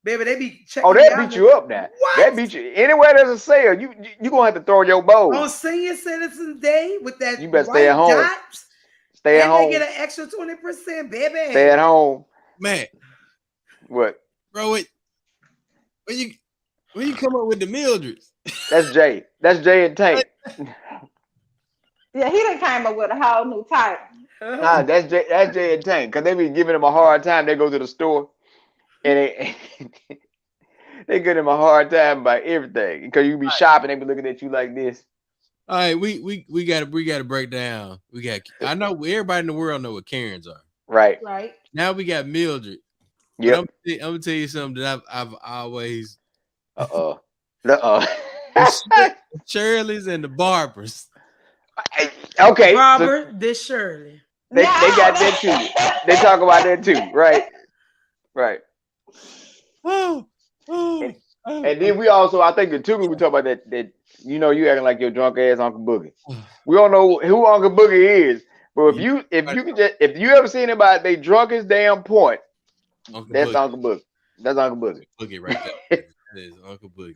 Baby, they be checking. Oh, they beat you up now. What? They beat you anywhere there's a sale. You gonna have to throw your bowl. On Senior Citizen Day with that you better stay at home. Dots, stay at home. And they get an extra 20%, baby. Stay at home. Man. What? Bro, when you come up with the Mildreds? That's Jay. That's Jay and Tank. Yeah, he done came up with a whole new title. Nah, that's Jay and Tank. Cause they be giving him a hard time. They go to the store and they give him a hard time by everything. Because you be shopping, they be looking at you like this. All right, we gotta break down. I know everybody in the world know what Karens are. Right. Now we got Mildred. Yeah. I'm gonna tell you something that I've always Shirley's and the Barbers. Okay. Barbara, this Shirley. They got that too. They talk about that too, right? Right. And then we also, I think the two we talk about that you know you acting like your drunk ass Uncle Boogie. We don't know who Uncle Boogie is, but if you ever seen anybody they drunkest damn point, that's Uncle Boogie. That's Uncle Boogie. Boogie right there. That is Uncle Boogie.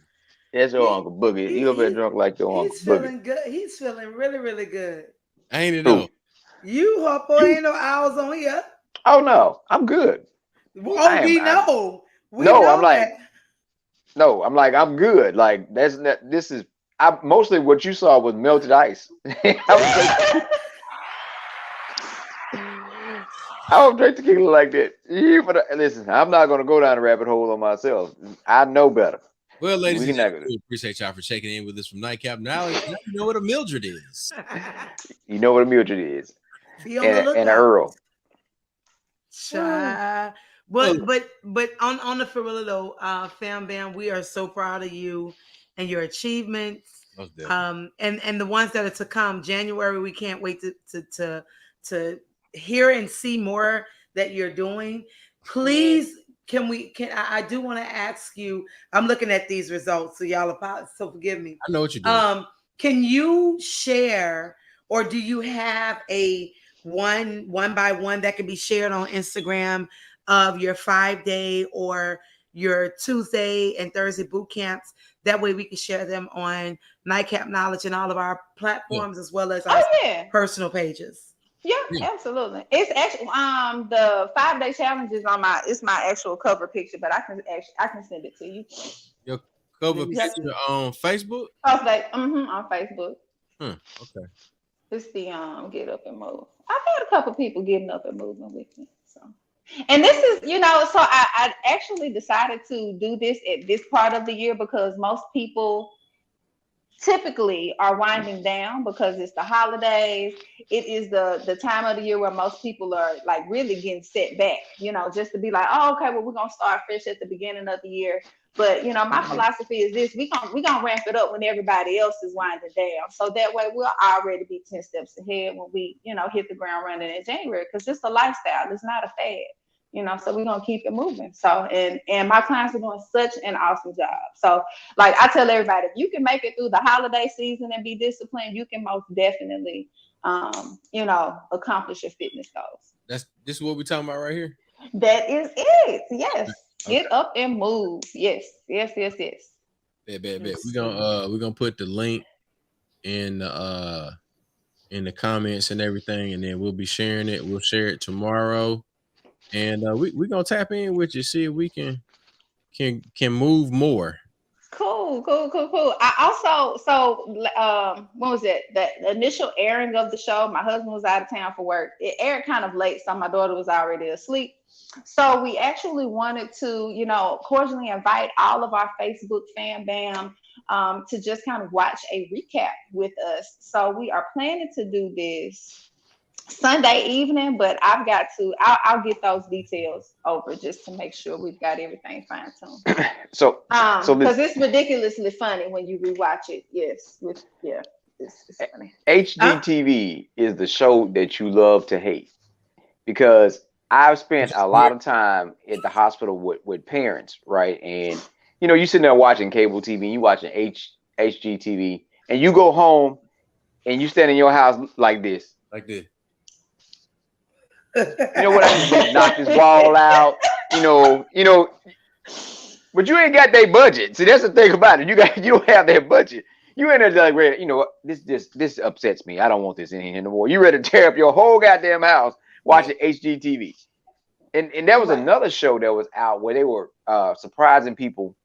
That's your Uncle Boogie. You ever been drunk like your Uncle Boogie? He's feeling good. He's feeling really, really good. Ain't it though? You, Hoppo, ain't no hours on here. Oh no, I'm good. Oh, we know. I'm like, I'm good. Like mostly what you saw was melted ice. I don't drink tequila like that. Listen, I'm not gonna go down the rabbit hole on myself. I know better. Well, ladies and gentlemen, we appreciate y'all for checking in with us from Nightcap. Now you know what a Mildred is. You know what a Mildred is. And an Earl. But on the for real though, FamBam, we are so proud of you and your achievements. And the ones that are to come. January, we can't wait to hear and see more that you're doing. Please, I do want to ask you. I'm looking at these results, so y'all so forgive me. I know what you're doing. Can you share, or do you have a one by one that can be shared on Instagram of your 5-day or your Tuesday and Thursday boot camps? That way we can share them on Nightcap Knowledge and all of our platforms, as well as our personal pages. Yeah, absolutely. It's actually the 5-day challenge is on my actual cover picture, but I can send it to you. Your cover picture on Facebook? On Facebook. Okay. It's the Get Up and Move. I've had a couple people getting up and moving with me. So, and this is, so I actually decided to do this at this part of the year because most people typically are winding down because it's the holidays. It is the time of the year where most people are like really getting set back, just to be like, oh, okay, well, we're going to start fresh at the beginning of the year. But, my philosophy is this, we gonna ramp it up when everybody else is winding down. So that way we'll already be 10 steps ahead when we, hit the ground running in January, because it's a lifestyle. It's not a fad, so we're going to keep it moving. So, and my clients are doing such an awesome job. So like I tell everybody, if you can make it through the holiday season and be disciplined, you can most definitely, accomplish your fitness goals. This is what we're talking about right here. That is it. Yes. Okay. Get up and move. Yes. Bet. We're gonna put the link in the comments and everything, and then we'll be sharing it. We'll share it tomorrow, and we're gonna tap in with you, see if we can move more. Cool. I also, when was it? The initial airing of the show, my husband was out of town for work. It aired kind of late, so my daughter was already asleep. So we actually wanted to, cordially invite all of our Facebook FamBam to just kind of watch a recap with us. So we are planning to do this Sunday evening, but I'll get those details over just to make sure we've got everything fine-tuned. So because it's ridiculously funny when you rewatch it. Yes, it's funny. HGTV is the show that you love to hate, because I've spent a lot of time at the hospital with parents, right? And you know, you sitting there watching cable TV, you watching HGTV, and you go home and you stand in your house like this. Like this. You know what? I just need to knock this wall out. You know, but you ain't got their budget. See, that's the thing about it. You don't have their budget. You ain't there like, you know, this upsets me. I don't want this in here anymore. You ready to tear up your whole goddamn house watching HGTV. And there was another show that was out where they were surprising people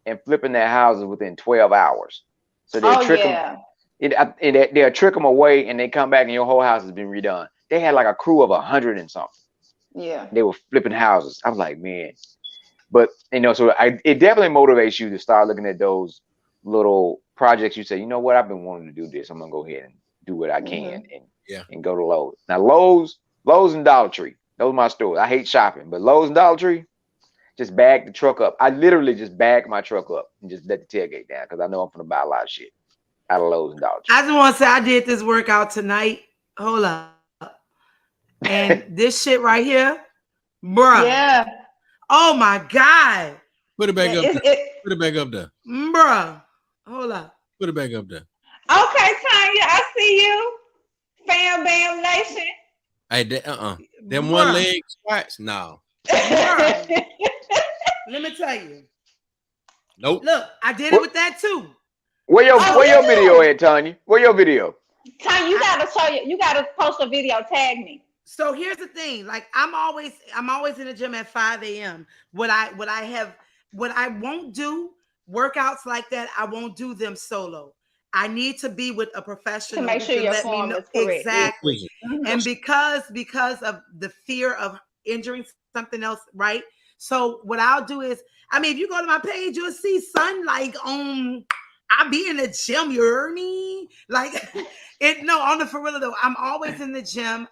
and flipping their houses within 12 hours. So they'll trick them. They'll trick them away and they come back and your whole house has been redone. They had like a crew of 100 and something. Yeah. They were flipping houses. I was like, man. But, you know, so it definitely motivates you to start looking at those little projects. You say, you know what? I've been wanting to do this. I'm going to go ahead and do what I can and go to Lowe's. Now, Lowe's and Dollar Tree. Those are my stores. I hate shopping, but Lowe's and Dollar Tree, just bag the truck up. I literally just bag my truck up and just let the tailgate down because I know I'm going to buy a lot of shit out of Lowe's and Dollar Tree. I just want to say I did this workout tonight. Hold up. And this shit right here, bruh. Yeah. Oh my God. Put it back up there. Put it back up there. Bruh. Hold up. Put it back up there. Okay, Tanya, I see you. FamBam Nation. Hey, them one leg squats? No. Let me tell you. Nope. Look, I did it with that too. Where your video at, Tanya? Where your video? Tanya, you gotta post a video, tag me. So here's the thing. Like I'm always in the gym at 5 a.m. What I won't do workouts like that, I won't do them solo. I need to be with a professional to make sure your form is correct. Exactly. Mm-hmm. And because of the fear of injuring something else, right? So what I'll do is, I mean, if you go to my page, you'll see like I be in the gym, you heard me? Like on the for real though, I'm always in the gym.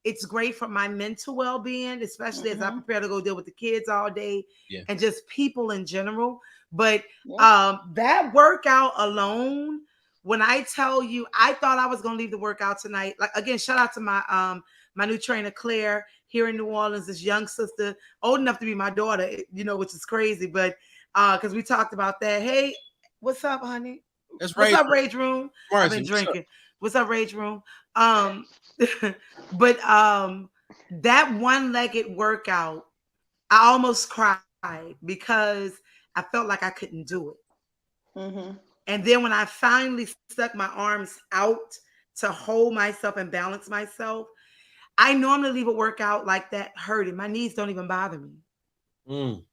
It's great for my mental well-being, especially as I prepare to go deal with the kids all day and just people in general. But that workout alone, when I tell you, I thought I was gonna leave the workout tonight. Like again, shout out to my my new trainer Claire here in New Orleans, this young sister, old enough to be my daughter, you know, which is crazy, but because we talked about that. Hey, what's up, honey? What's up, Rage Room? I've been drinking. What's up, Rage Room? But that one-legged workout, I almost cried because I felt like I couldn't do it. Mm-hmm. And then when I finally stuck my arms out to hold myself and balance myself, I normally leave a workout like that hurting. My knees don't even bother me. Mm.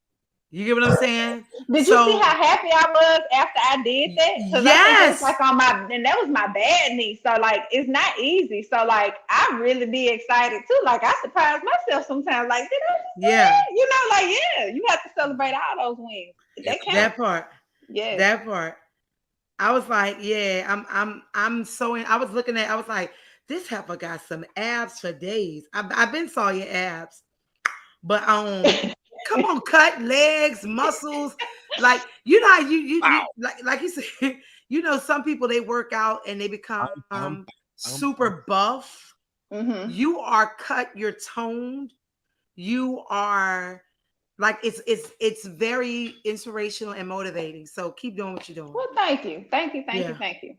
You get what I'm saying? Did you see how happy I was after I did that? Yes. Like and that was my bad knee. So like, it's not easy. So like, I really be excited too. Like I surprise myself sometimes. Like, did I do that? You know, like, you have to celebrate all those wins. That part. Yeah. That part. I was like, I'm so in. I was looking at, I was like, this heifer got some abs for days. I've been saw your abs, but come on, cut legs, muscles. Like, you know how you like you said, you know, some people they work out and they become super buff. Mm-hmm. You are cut, you're toned, you are like it's very inspirational and motivating. So keep doing what you're doing. Well, thank you.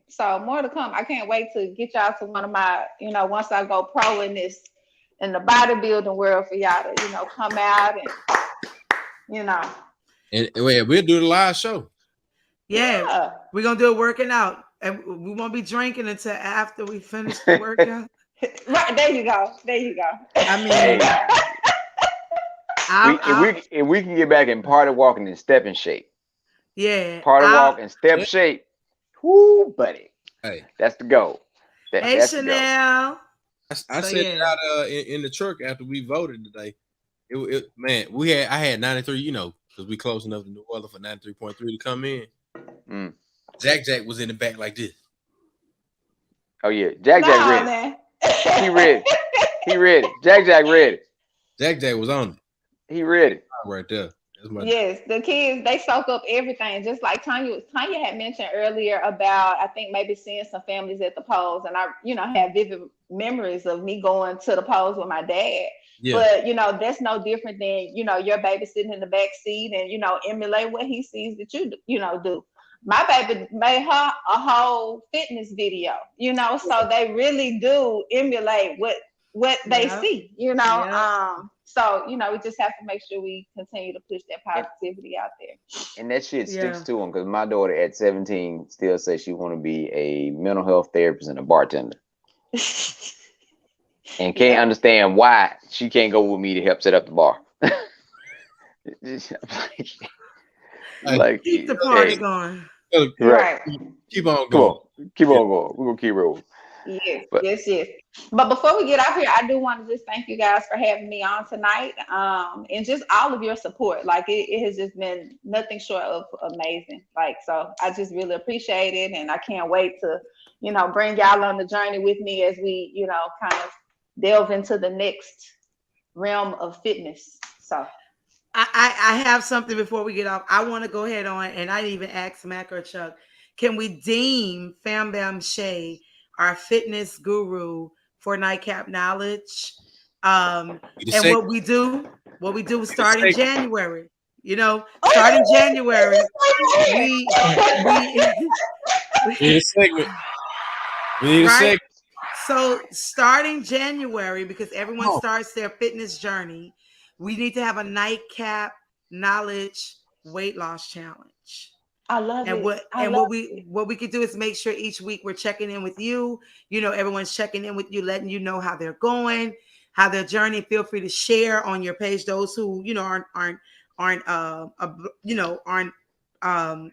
So more to come. I can't wait to get y'all to one of my, you know, once I go pro in the bodybuilding world for y'all to, you know, come out and, you know. And we'll do the live show. Yeah. We're going to do it working out. And we won't be drinking until after we finish the workout. Right, there you go. I mean, if we can get back in party walking and step in shape. Yeah. Party walk and step shape. Whoo, buddy. Hey. That's the goal. That's Chanel. I said it out in the truck after we voted today. Man, I had 93, you know, because we close enough to New Orleans for 93.3 to come in. Mm. Jack was in the back like this. Oh yeah, Jack ready. Man. He ready. Jack ready. Jack was on it. He ready. Right there. Yes, the kids, they soak up everything. Just like Tanya had mentioned earlier about, I think maybe seeing some families at the polls, and I, have vivid memories of me going to the polls with my dad. Yeah. But that's no different than your baby sitting in the back seat and emulate what he sees that you do. My baby made her a whole fitness video, so they really do emulate what they see, So, we just have to make sure we continue to push that positivity out there. And that shit sticks to them, because my daughter at 17 still says she want to be a mental health therapist and a bartender. And can't understand why she can't go with me to help set up the bar. Like, keep the party going. Right. Keep on going. Keep on going. We're going to keep rolling. Yes. But before we get out here, I do want to just thank you guys for having me on tonight, and just all of your support. Like, it has just been nothing short of amazing. Like, so I just really appreciate it, and I can't wait to, bring y'all on the journey with me as we, kind of delve into the next realm of fitness. So I have something before we get off. I want to go ahead on, and I didn't even ask Mac or Chuck, can we deem Bam Shay our fitness guru for Nightcap Knowledge? And what we do starting January, starting January, we need a segment. We need a segment. So starting January, because everyone starts their fitness journey, we need to have a Nightcap Knowledge weight loss challenge. I love it. What we could do is make sure each week we're checking in with you. Everyone's checking in with you, letting you know how they're going, how their journey. Feel free to share on your page those who aren't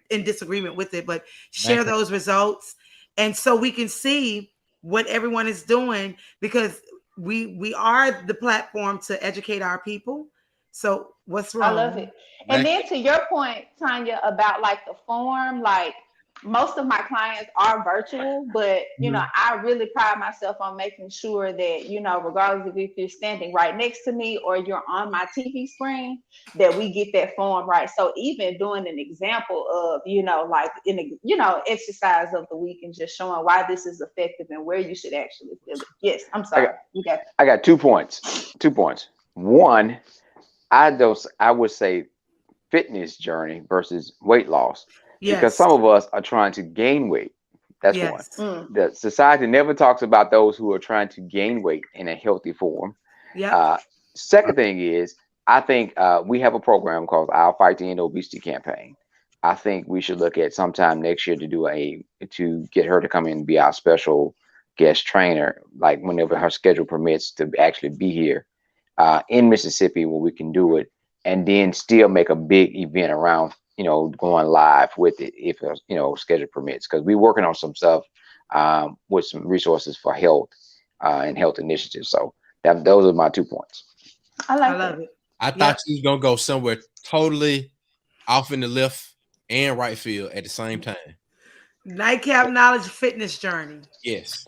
in disagreement with it, but share those results, and so we can see what everyone is doing, because we are the platform to educate our people. So what's wrong? I love it. And then to your point, Tanya, about like the form, like most of my clients are virtual, but I really pride myself on making sure that, regardless of if you're standing right next to me or you're on my TV screen, that we get that form right. So even doing an example of, like in a, exercise of the week and just showing why this is effective and where you should actually feel it. Yes, I'm sorry. I got 2 points. 2 points. One, I would say fitness journey versus weight loss. Yes. Because some of us are trying to gain weight. That's one. The society never talks about those who are trying to gain weight in a healthy form. Yeah. Second thing is, I think we have a program called I'll Fight the End Obesity Campaign. I think we should look at sometime next year to get her to come in and be our special guest trainer, like whenever her schedule permits, to actually be here in Mississippi where we can do it, and then still make a big event around, going live with it if, schedule permits, because we're working on some stuff with some resources for health and health initiatives. So those are my 2 points. I love it. I thought you was going to go somewhere totally off in the left and right field at the same time. Nightcap Knowledge fitness journey. Yes.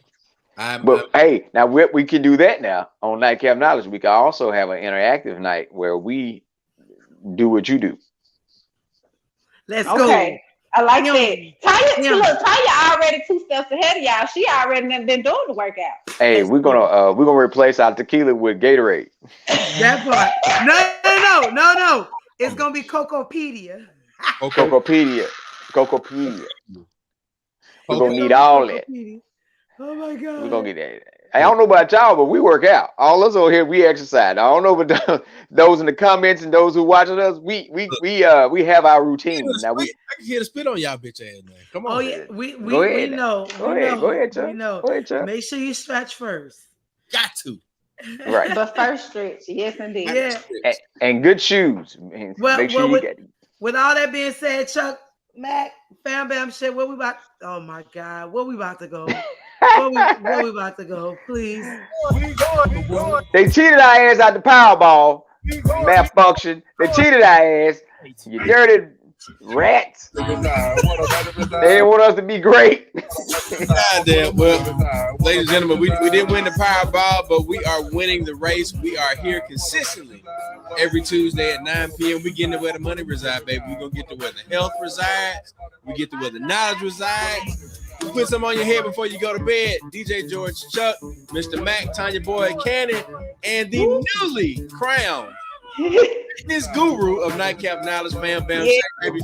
Hey, now we can do that now on Nightcap Knowledge. We can also have an interactive night where we do what you do. Let's go. I like that. Tanya already 2 steps ahead of y'all. She already been doing the workout. Hey, we're gonna replace our tequila with Gatorade. That part. No. It's gonna be Cocopedia. Cocopedia. We're gonna need all that. Oh my God. We're gonna get that. I don't know about y'all, but we work out. All us over here, we exercise. I don't know about those in the comments and those who watching us. We have our routine. Now I can hear the spit on y'all bitch ass, man. Come on. Oh yeah, we know. Go ahead, Chuck. We know. Go ahead, Chuck. Make sure you stretch first. Got to. Right. But first stretch, yes indeed. Yeah. And good shoes. Make sure you get it. With all that being said, Chuck, Mac, FamBam shit, where we about? Oh my God, where we about to go? Where we about to go? Please. They cheated our ass out the Powerball. Malfunction. They cheated our ass. You dirty rats. They didn't want us to be great. Goddamn. Well, ladies and gentlemen, we didn't win the Powerball, but we are winning the race. We are here consistently every Tuesday at 9 p.m. We getting to where the money resides, baby. We're gonna get to where the health resides. We get to where the knowledge resides. We put some on your head before you go to bed. DJ George Chuck, Mr. Mac, Tanya Boyd Cannon, and the newly crowned fitness guru of Nightcap Knowledge, Bam Shay, baby.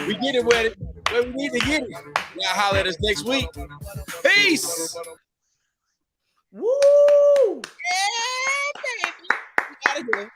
We get it where we need to get it. Y'all holler at us next week. Peace. Woo! Yeah, baby. We gotta go.